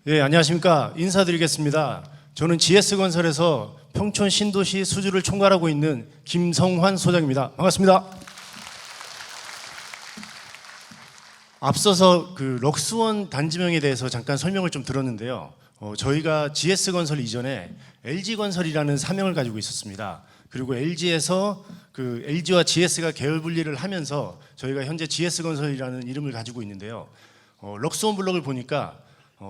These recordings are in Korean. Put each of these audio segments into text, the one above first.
예, 안녕하십니까. 인사드리겠습니다. 저는 GS건설에서 평촌 신도시 수주를 총괄하고 있는 김성환 소장입니다. 반갑습니다. 앞서서 그 럭스원 단지명에 대해서 잠깐 설명을 좀 들었는데요. 저희가 GS건설 이전에 LG건설이라는 사명을 가지고 있었습니다. 그리고 LG에서 그 LG와 GS가 계열 분리를 하면서 저희가 현재 GS건설이라는 이름을 가지고 있는데요. 럭스원 블럭을 보니까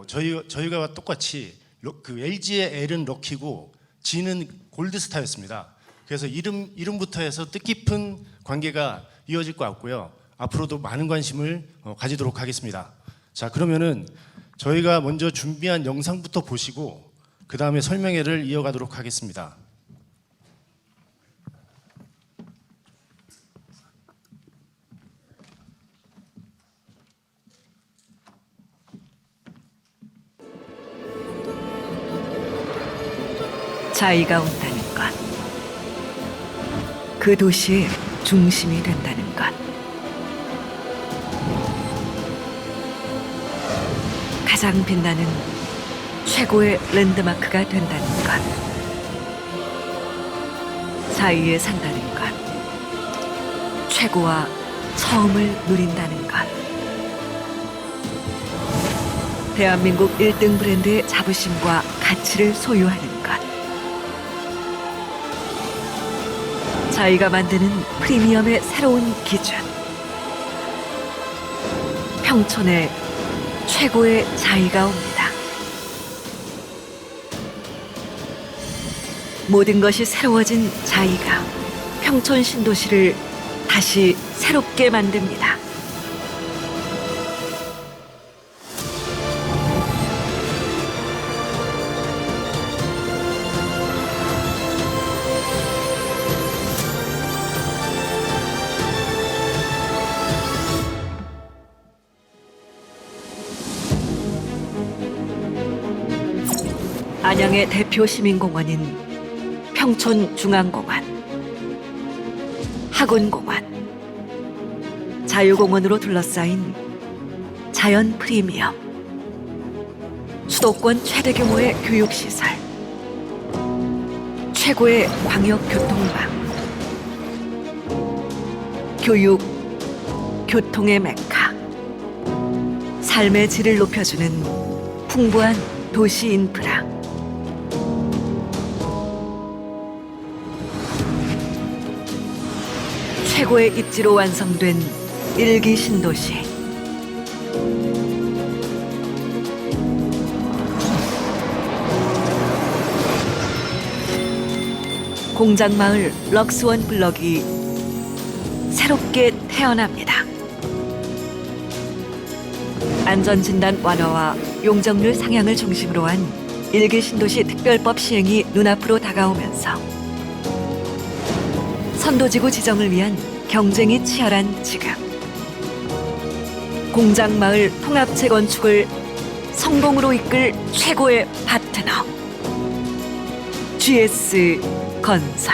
저희가 똑같이 그 LG의 L은 럭키고 G는 골드스타였습니다. 그래서 이름부터 해서 뜻깊은 관계가 이어질 것 같고요. 앞으로도 많은 관심을 가지도록 하겠습니다. 자, 그러면은 저희가 먼저 준비한 영상부터 보시고 그 다음에 설명회를 이어가도록 하겠습니다. 자의가 온다는 것, 그 도시의 중심이 된다는 것, 가장 빛나는 최고의 랜드마크가 된다는 것, 자의에 산다는 것, 최고와 처음을 누린다는 것, 대한민국 1등 브랜드의 자부심과 가치를 소유하는 것, 자의가 만드는 프리미엄의 새로운 기준, 평촌에 최고의 자의가 옵니다. 모든 것이 새로워진 자의가 평촌 신도시를 다시 새롭게 만듭니다. 안양의 대표 시민공원인 평촌중앙공원, 학운공원, 자유공원으로 둘러싸인 자연 프리미엄, 수도권 최대 규모의 교육시설, 최고의 광역교통망, 교육, 교통의 메카, 삶의 질을 높여주는 풍부한 도시 인프라, 최고의 입지로 완성된 일기 신도시, 공장마을 럭스원 블럭이 새롭게 태어납니다. 안전진단 완화와 용적률 상향을 중심으로 한 일기 신도시 특별법 시행이 눈앞으로 다가오면서 선도지구 지정을 위한 경쟁이 치열한 지금, 공장마을 통합 재건축을 성공으로 이끌 최고의 파트너 GS건설.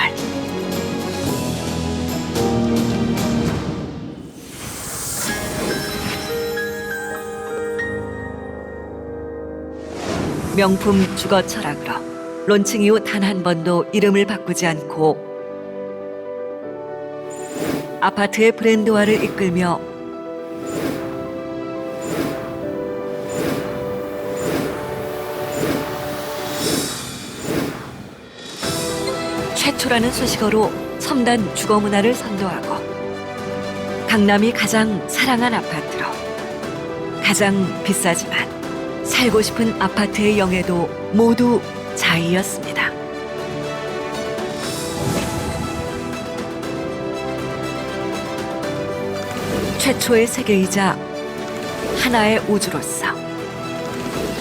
명품 주거 철학으로 론칭 이후 단 한 번도 이름을 바꾸지 않고 아파트의 브랜드화를 이끌며 최초라는 수식어로 첨단 주거 문화를 선도하고 강남이 가장 사랑한 아파트로, 가장 비싸지만 살고 싶은 아파트의 영예도 모두 자의였습니다. 최초의 세계이자 하나의 우주로서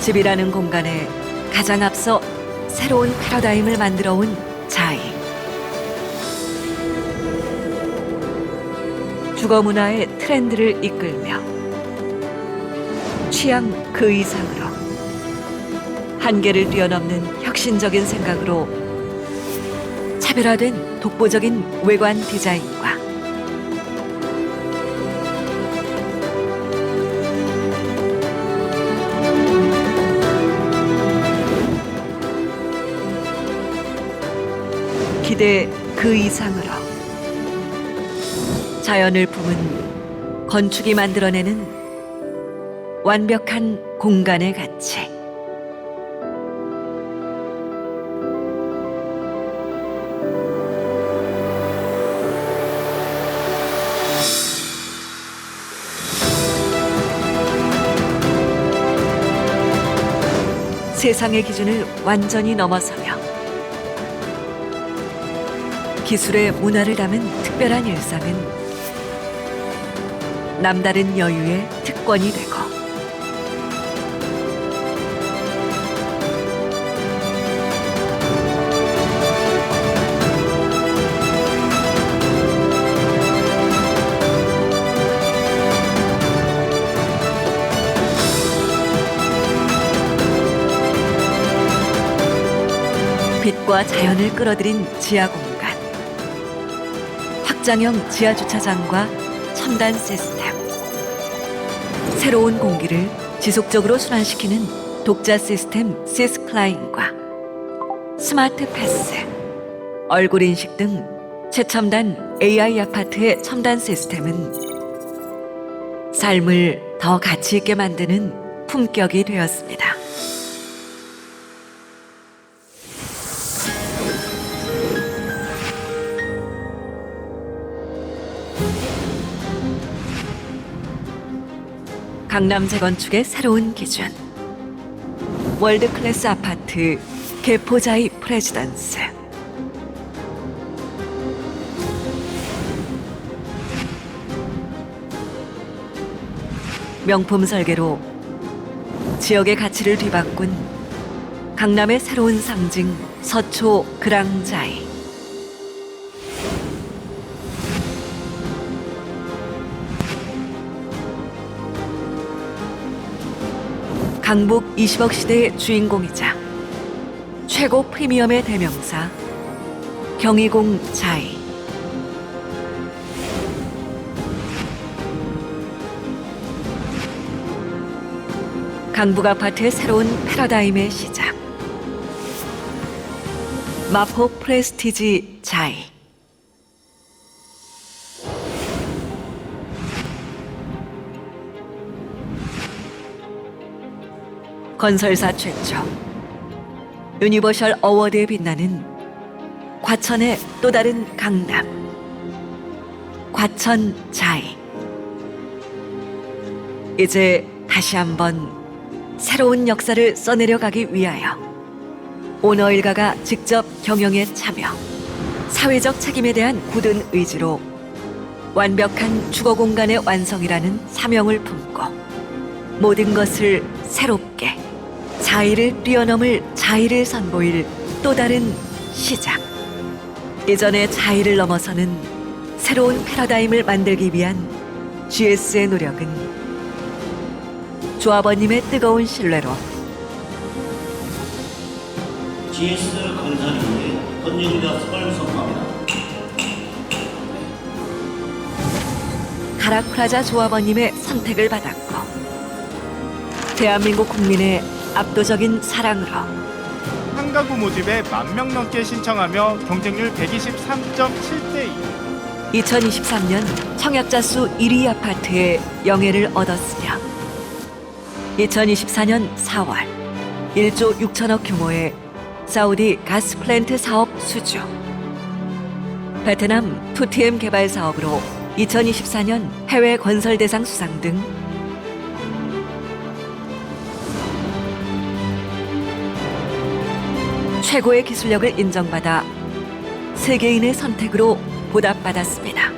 집이라는 공간에 가장 앞서 새로운 패러다임을 만들어 온 자의. 주거 문화의 트렌드를 이끌며 취향 그 이상으로 한계를 뛰어넘는 혁신적인 생각으로 차별화된 독보적인 외관 디자인과 기대 그 이상으로 자연을 품은 건축이 만들어내는 완벽한 공간의 가치. 세상의 기준을 완전히 넘어서며 기술의 문화를 담은 특별한 일상은 남다른 여유의 특권이 되고 빛과 자연을 끌어들인 지하 공간, 확장형 지하 주차장과 첨단 시스템, 새로운 공기를 지속적으로 순환시키는 독자 시스템 시스클라인과 스마트 패스, 얼굴 인식 등 최첨단 AI 아파트의 첨단 시스템은 삶을 더 가치 있게 만드는 품격이 되었습니다. 강남 재건축의 새로운 기준, 월드클래스 아파트 개포자이 프레지던스. 명품 설계로 지역의 가치를 뒤바꾼 강남의 새로운 상징 서초 그랑자이. 강북 20억 시대의 주인공이자 최고 프리미엄의 대명사 경희궁 자이. 강북 아파트의 새로운 패러다임의 시작 마포 프레스티지 자이. 건설사 최초 유니버셜 어워드에 빛나는 과천의 또 다른 강남 과천 자이. 이제 다시 한번 새로운 역사를 써내려가기 위하여 오너 일가가 직접 경영에 참여, 사회적 책임에 대한 굳은 의지로 완벽한 주거 공간의 완성이라는 사명을 품고 모든 것을 새롭게 자의를 뛰어넘을 자의를 선보일 또 다른 시작. 이전의 자의를 넘어서는 새로운 패러다임을 만들기 위한 GS의 노력은 조합원님의 뜨거운 신뢰로 GS 건설이 건축력을 선포합니다. 가락프라자 조합원님의 선택을 받았고 대한민국 국민의 압도적인 사랑으로 한 가구 모집에 10,000명 넘게 신청하며 경쟁률 123.7대 2. 2023년 청약자 수 1위 아파트의 영예를 얻었으며 2024년 4월 1조 6천억 규모의 사우디 가스 플랜트 사업 수주, 베트남 2TM 개발 사업으로 2024년 해외 건설 대상 수상 등 최고의 기술력을 인정받아 세계인의 선택으로 보답받았습니다.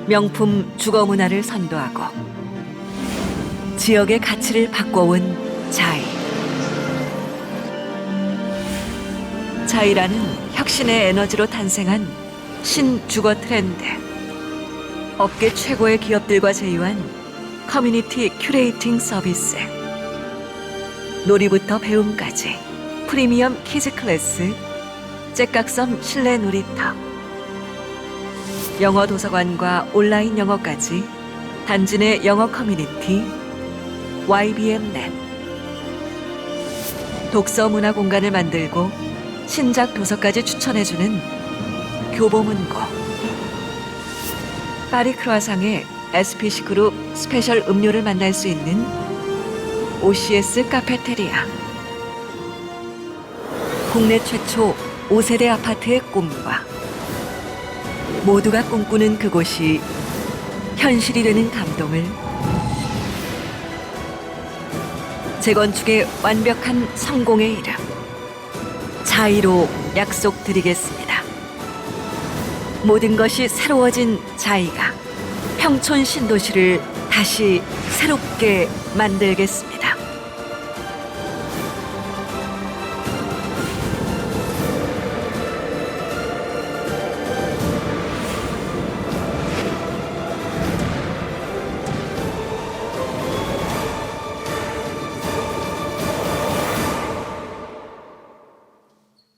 명품 주거 문화를 선도하고 지역의 가치를 바꿔온 자이. 자이라는 혁신의 에너지로 탄생한 신주거 트렌드. 업계 최고의 기업들과 제휴한 커뮤니티 큐레이팅 서비스. 놀이부터 배움까지 프리미엄 키즈 클래스, 잭각섬 실내 놀이터, 영어 도서관과 온라인 영어까지 단지 내 영어 커뮤니티 YBM 넷. 독서 문화 공간을 만들고 신작 도서까지 추천해주는 교보문고. 파리 크루아상의 SPC 그룹 스페셜 음료를 만날 수 있는 OCS 카페테리아. 국내 최초 5세대 아파트의 꿈과 모두가 꿈꾸는 그곳이 현실이 되는 감동을 재건축의 완벽한 성공의 이름 자이로 약속드리겠습니다. 모든 것이 새로워진 자이가 평촌 신도시를 다시 새롭게 만들겠습니다.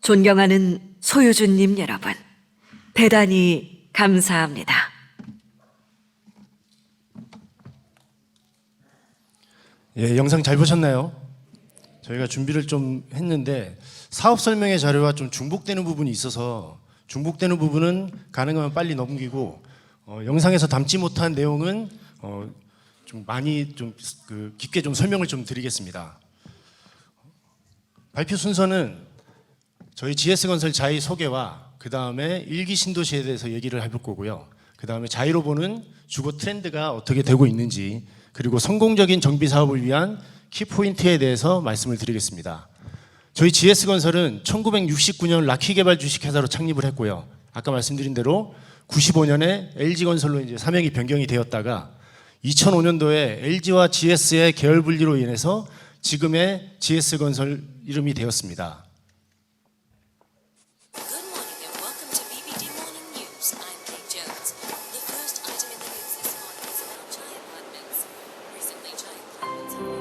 존경하는 소유주님 여러분, 대단히 감사합니다. 예, 영상 잘 보셨나요? 저희가 준비를 좀 했는데 사업 설명의 자료와 좀 중복되는 부분이 있어서 중복되는 부분은 가능하면 빨리 넘기고 영상에서 담지 못한 내용은 좀 많이 좀 깊게 좀 설명을 좀 드리겠습니다. 발표 순서는 저희 GS건설 자이 소개와 그 다음에 일기 신도시에 대해서 얘기를 해볼 거고요. 그 다음에 자이로 보는 주거 트렌드가 어떻게 되고 있는지, 그리고 성공적인 정비 사업을 위한 키포인트에 대해서 말씀을 드리겠습니다. 저희 GS건설은 1969년 라키개발 주식회사로 창립을 했고요. 아까 말씀드린 대로 95년에 LG건설로 이제 사명이 변경이 되었다가 2005년도에 LG와 GS의 계열 분리로 인해서 지금의 GS건설 이름이 되었습니다. Good morning and welcome to BBD Morning News. I'm Kate Jones. The first item in the news this morning is about Chai Apartments. Recently, Chai Apartments have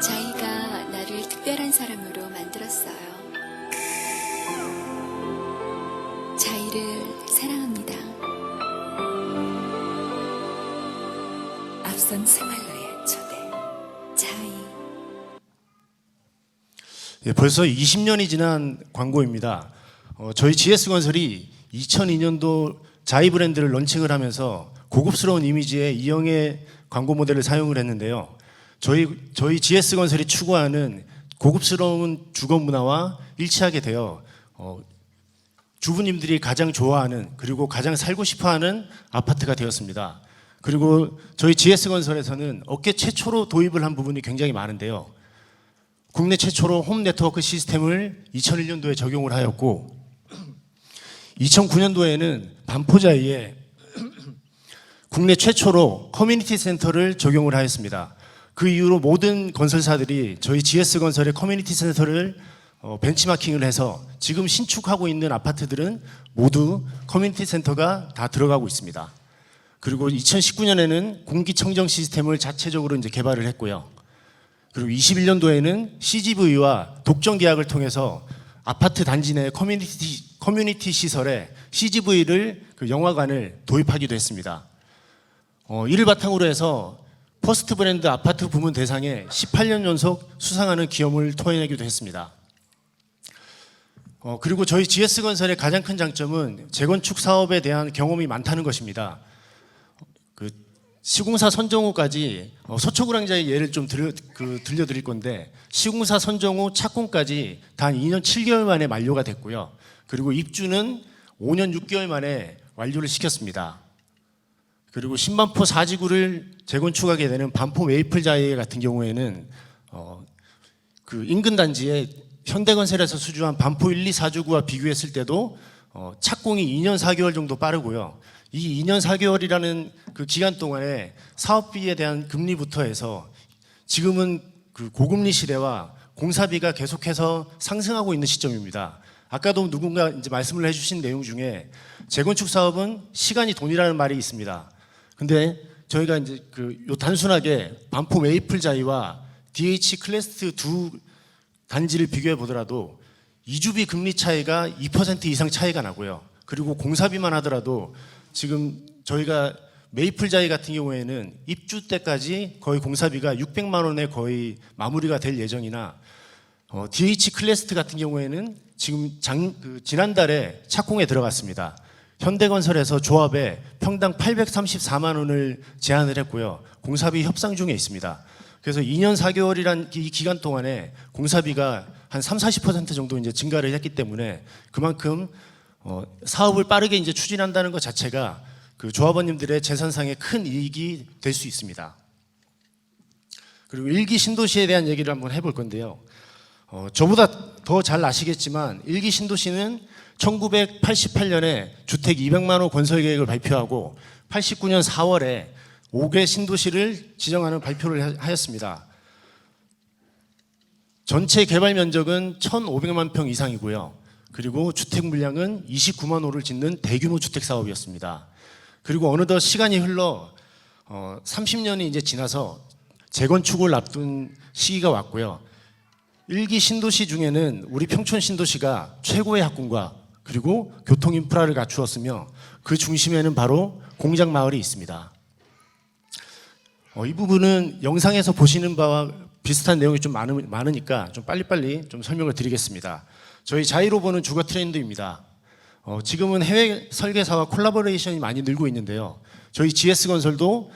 자이가 나를 특별한 사람으로 만들었어요. 자이를 사랑합니다. 앞선 생활로의 초대. 자이. 예, 벌써 20년이 지난 광고입니다. 저희 GS건설이 2002년도 자이 브랜드를 런칭을 하면서 고급스러운 이미지의 이영애 광고 모델을 사용을 했는데요. 저희 GS건설이 추구하는 고급스러운 주거 문화와 일치하게 되어 주부님들이 가장 좋아하는 그리고 가장 살고 싶어하는 아파트가 되었습니다. 그리고 저희 GS건설에서는 업계 최초로 도입을 한 부분이 굉장히 많은데요. 국내 최초로 홈 네트워크 시스템을 2001년도에 적용을 하였고 2009년도에는 반포자이에 국내 최초로 커뮤니티 센터를 적용을 하였습니다. 그 이후로 모든 건설사들이 저희 GS건설의 커뮤니티 센터를 벤치마킹을 해서 지금 신축하고 있는 아파트들은 모두 커뮤니티 센터가 다 들어가고 있습니다. 그리고 2019년에는 공기청정 시스템을 자체적으로 이제 개발을 했고요. 그리고 21년도에는 CGV와 독점 계약을 통해서 아파트 단지 내 커뮤니티 시설에 CGV를 영화관을 도입하기도 했습니다. 이를 바탕으로 해서 퍼스트 브랜드 아파트 부문 대상에 18년 연속 수상하는 기염을 토해내기도 했습니다. 그리고 저희 GS건설의 가장 큰 장점은 재건축 사업에 대한 경험이 많다는 것입니다. 시공사 선정 후까지 서초구량자의 예를 좀 들려드릴 건데 시공사 선정 후 착공까지 단 2년 7개월 만에 만료가 됐고요. 그리고 입주는 5년 6개월 만에 완료를 시켰습니다. 그리고 신반포 4지구를 재건축하게 되는 반포 메이플자이 같은 경우에는 그 인근 단지에 현대건설에서 수주한 반포 1, 2, 4지구와 비교했을 때도 착공이 2년 4개월 정도 빠르고요. 이 2년 4개월이라는 그 기간 동안에 사업비에 대한 금리부터 해서 지금은 그 고금리 시대와 공사비가 계속해서 상승하고 있는 시점입니다. 아까도 누군가 이제 말씀을 해주신 내용 중에 재건축 사업은 시간이 돈이라는 말이 있습니다. 근데 저희가 이제 요 단순하게 반포 메이플자이와 DH 클래스 두 단지를 비교해 보더라도 이주비 금리 차이가 2% 이상 차이가 나고요. 그리고 공사비만 하더라도 지금 저희가 메이플자이 같은 경우에는 입주 때까지 거의 공사비가 600만 원에 거의 마무리가 될 예정이나 DH 클래스트 같은 경우에는 지금 지난달에 착공에 들어갔습니다. 현대건설에서 조합에 평당 834만 원을 제안을 했고요. 공사비 협상 중에 있습니다. 그래서 2년 4개월이란 이 기간 동안에 공사비가 한 30-40% 정도 이제 증가를 했기 때문에 그만큼 사업을 빠르게 이제 추진한다는 것 자체가 그 조합원님들의 재산상의 큰 이익이 될 수 있습니다. 그리고 1기 신도시에 대한 얘기를 한번 해볼 건데요. 저보다 더 잘 아시겠지만 1기 신도시는 1988년에 주택 200만 호 건설 계획을 발표하고 89년 4월에 5개 신도시를 지정하는 발표를 하였습니다. 전체 개발 면적은 1,500만 평 이상이고요. 그리고 주택 물량은 29만 호를 짓는 대규모 주택 사업이었습니다. 그리고 어느덧 시간이 흘러 30년이 이제 지나서 재건축을 앞둔 시기가 왔고요. 1기 신도시 중에는 우리 평촌 신도시가 최고의 학군과 그리고 교통 인프라를 갖추었으며 그 중심에는 바로 공장 마을이 있습니다. 이 부분은 영상에서 보시는 바와 비슷한 내용이 좀 많으니까 좀 빨리빨리 좀 설명을 드리겠습니다. 저희 자이로버는 주거 트렌드입니다. 지금은 해외 설계사와 콜라보레이션이 많이 늘고 있는데요. 저희 GS건설도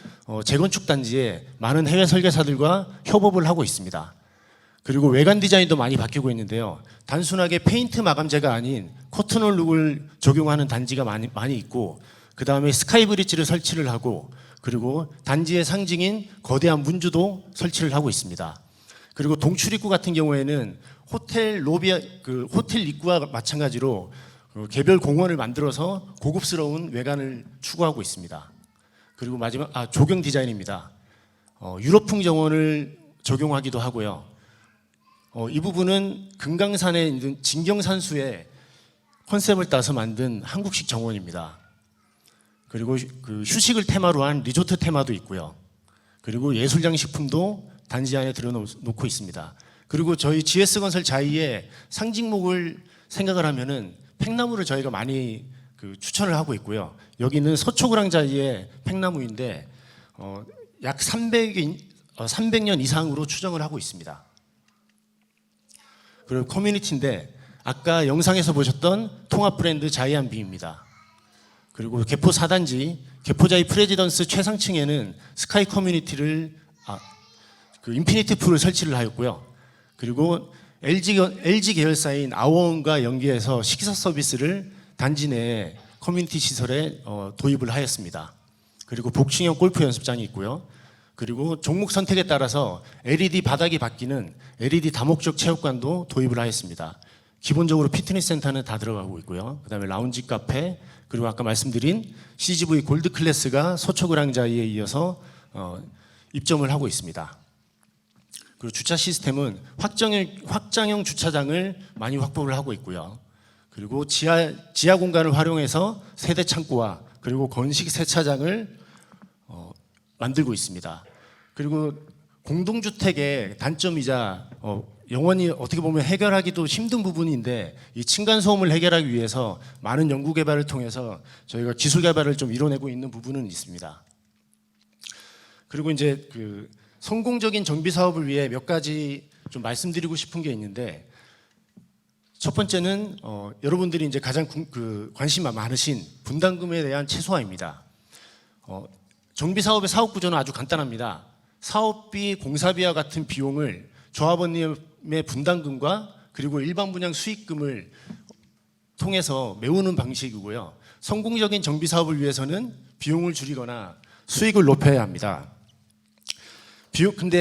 재건축 단지에 많은 해외 설계사들과 협업을 하고 있습니다. 그리고 외관 디자인도 많이 바뀌고 있는데요. 단순하게 페인트 마감재가 아닌 코트놀 룩을 적용하는 단지가 많이 있고 그 다음에 스카이 브릿지를 설치를 하고 그리고 단지의 상징인 거대한 문주도 설치를 하고 있습니다. 그리고 동출 입구 같은 경우에는 호텔 로비 호텔 입구와 마찬가지로 개별 공원을 만들어서 고급스러운 외관을 추구하고 있습니다. 그리고 마지막 조경 디자인입니다. 유럽풍 정원을 적용하기도 하고요. 이 부분은 금강산에 있는 진경산수의 컨셉을 따서 만든 한국식 정원입니다. 그리고 그 휴식을 테마로 한 리조트 테마도 있고요. 그리고 예술장식품도 단지 안에 들여놓고 있습니다. 그리고 저희 GS건설 자이의 상징목을 생각을 하면은 팽나무를 저희가 많이 추천을 하고 있고요. 여기는 서초그랑자이의 팽나무인데 약 300년 이상으로 추정을 하고 있습니다. 그리고 커뮤니티인데 아까 영상에서 보셨던 통합 브랜드 자이안비입니다. 그리고 개포 4단지 개포자이 프레지던스 최상층에는 스카이 커뮤니티를 인피니티 풀을 설치를 하였고요. 그리고 LG 계열사인 아워온과 연계해서 식사 서비스를 단지 내에 커뮤니티 시설에 도입을 하였습니다. 그리고 복층형 골프 연습장이 있고요. 그리고 종목 선택에 따라서 LED 바닥이 바뀌는 LED 다목적 체육관도 도입을 하였습니다. 기본적으로 피트니스 센터는 다 들어가고 있고요. 그다음에 라운지 카페 그리고 아까 말씀드린 CGV 골드 클래스가 서초그랑자이에 이어서 입점을 하고 있습니다. 그리고 주차 시스템은 확장형 주차장을 많이 확보를 하고 있고요. 그리고 지하 공간을 활용해서 세대 창고와 그리고 건식 세차장을 만들고 있습니다. 그리고 공동주택의 단점이자 영원히 어떻게 보면 해결하기도 힘든 부분인데 이 층간소음을 해결하기 위해서 많은 연구 개발을 통해서 저희가 기술 개발을 좀 이뤄내고 있는 부분은 있습니다. 그리고 이제 성공적인 정비 사업을 위해 몇 가지 좀 말씀드리고 싶은 게 있는데 첫 번째는 여러분들이 이제 가장 관심 많으신 분담금에 대한 최소화입니다. 정비 사업의 사업 구조는 아주 간단합니다. 사업비, 공사비와 같은 비용을 조합원님의 분담금과 그리고 일반 분양 수익금을 통해서 메우는 방식이고요. 성공적인 정비 사업을 위해서는 비용을 줄이거나 수익을 높여야 합니다.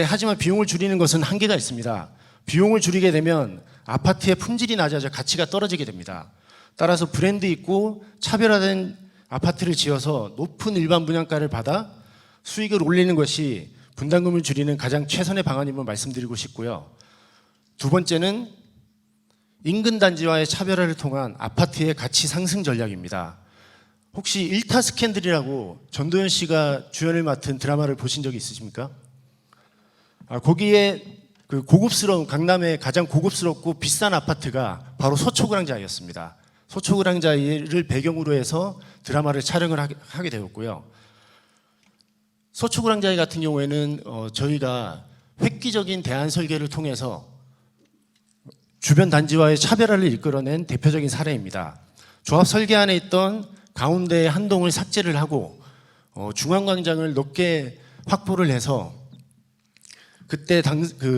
하지만 비용을 줄이는 것은 한계가 있습니다. 비용을 줄이게 되면 아파트의 품질이 낮아져 가치가 떨어지게 됩니다. 따라서 브랜드 있고 차별화된 아파트를 지어서 높은 일반 분양가를 받아 수익을 올리는 것이 분담금을 줄이는 가장 최선의 방안임을 말씀드리고 싶고요. 두 번째는 인근 단지와의 차별화를 통한 아파트의 가치 상승 전략입니다. 혹시 일타 스캔들이라고 전도연 씨가 주연을 맡은 드라마를 보신 적이 있으십니까? 거기에 고급스러운 강남의 가장 고급스럽고 비싼 아파트가 바로 서초그랑자이였습니다. 서초그랑자이를 배경으로 해서 드라마를 촬영을 하게 되었고요. 서초구랑자이 같은 경우에는 저희가 획기적인 대안 설계를 통해서 주변 단지와의 차별화를 이끌어낸 대표적인 사례입니다. 조합 설계안에 있던 가운데 한 동을 삭제를 하고 중앙광장을 높게 확보를 해서 그때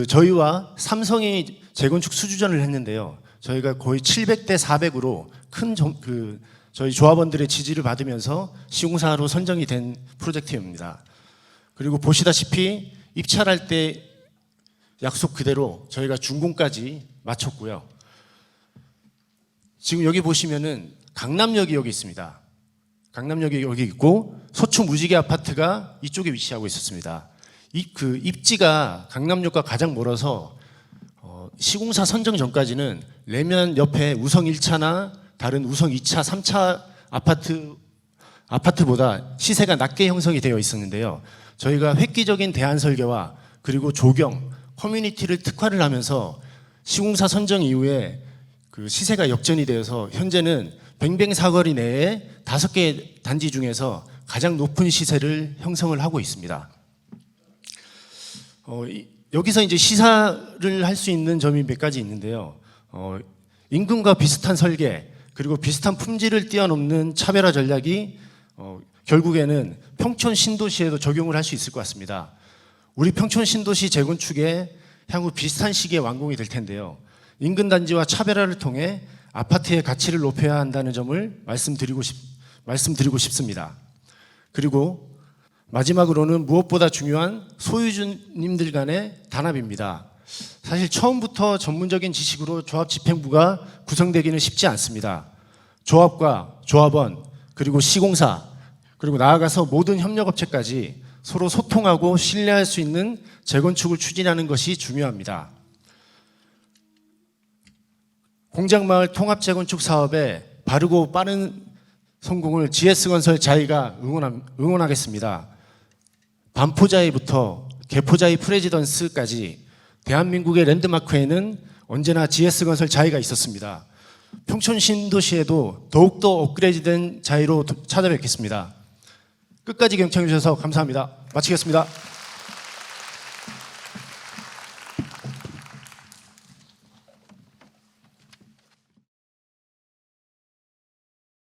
저희와 삼성이 재건축 수주전을 했는데요. 저희가 거의 700대 400으로 저희 조합원들의 지지를 받으면서 시공사로 선정이 된 프로젝트입니다. 그리고 보시다시피 입찰할 때 약속 그대로 저희가 준공까지 마쳤고요. 지금 여기 보시면은 강남역이 여기 있습니다. 강남역이 여기 있고 서초 무지개 아파트가 이쪽에 위치하고 있었습니다. 그 입지가 강남역과 가장 멀어서 시공사 선정 전까지는 레면 옆에 우성 1차나 다른 우성 2차, 3차 아파트보다 시세가 낮게 형성이 되어 있었는데요. 저희가 획기적인 대안 설계와 그리고 조경, 커뮤니티를 특화를 하면서 시공사 선정 이후에 그 시세가 역전이 되어서 현재는 뱅뱅 사거리 내에 5개 단지 중에서 가장 높은 시세를 형성을 하고 있습니다. 여기서 이제 시사를 할 수 있는 점이 몇 가지 있는데요. 임금과 비슷한 설계 그리고 비슷한 품질을 뛰어넘는 차별화 전략이 결국에는 평촌 신도시에도 적용을 할 수 있을 것 같습니다. 우리 평촌 신도시 재건축에 향후 비슷한 시기에 완공이 될 텐데요. 인근 단지와 차별화를 통해 아파트의 가치를 높여야 한다는 점을 말씀드리고 싶습니다. 그리고 마지막으로는 무엇보다 중요한 소유주님들 간의 단합입니다. 사실 처음부터 전문적인 지식으로 조합 집행부가 구성되기는 쉽지 않습니다. 조합과 조합원 그리고 시공사 그리고 나아가서 모든 협력업체까지 서로 소통하고 신뢰할 수 있는 재건축을 추진하는 것이 중요합니다. 공장마을 통합재건축 사업의 바르고 빠른 성공을 GS건설 자이가 응원하겠습니다. 반포자이부터 개포자이 프레지던스까지 대한민국의 랜드마크에는 언제나 GS건설 자이가 있었습니다. 평촌 신도시에도 더욱더 업그레이드된 자이로 찾아뵙겠습니다. 끝까지 경청해 주셔서 감사합니다. 마치겠습니다.